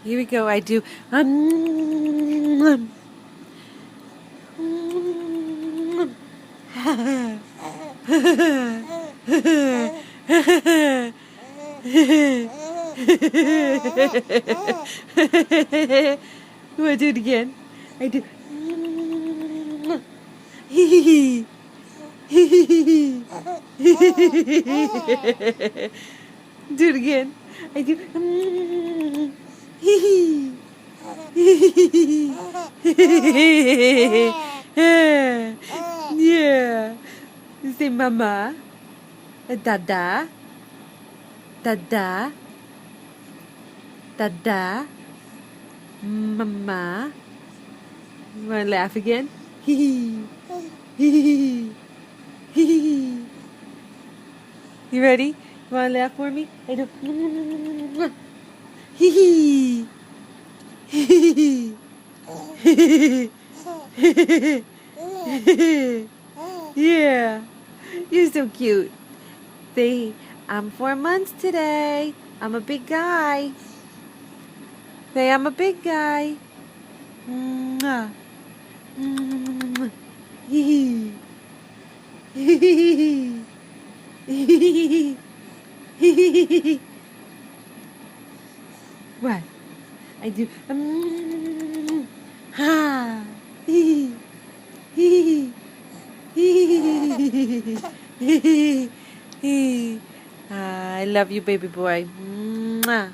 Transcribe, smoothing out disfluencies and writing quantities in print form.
Here we go. I do. You want to do it again? I do. Do it again. I do. Yeah. You say mama. Dada. Dada. Dada. Mama. You want to laugh again? You ready? You want to laugh for me? I do. Yeah. You're so cute. Say, I'm 4 months today. I'm a big guy. Say, I'm a big guy. Mwah. Mwah. Hee hee. What? I do. Ha. Hee hee. I love you, baby boy. Mwah.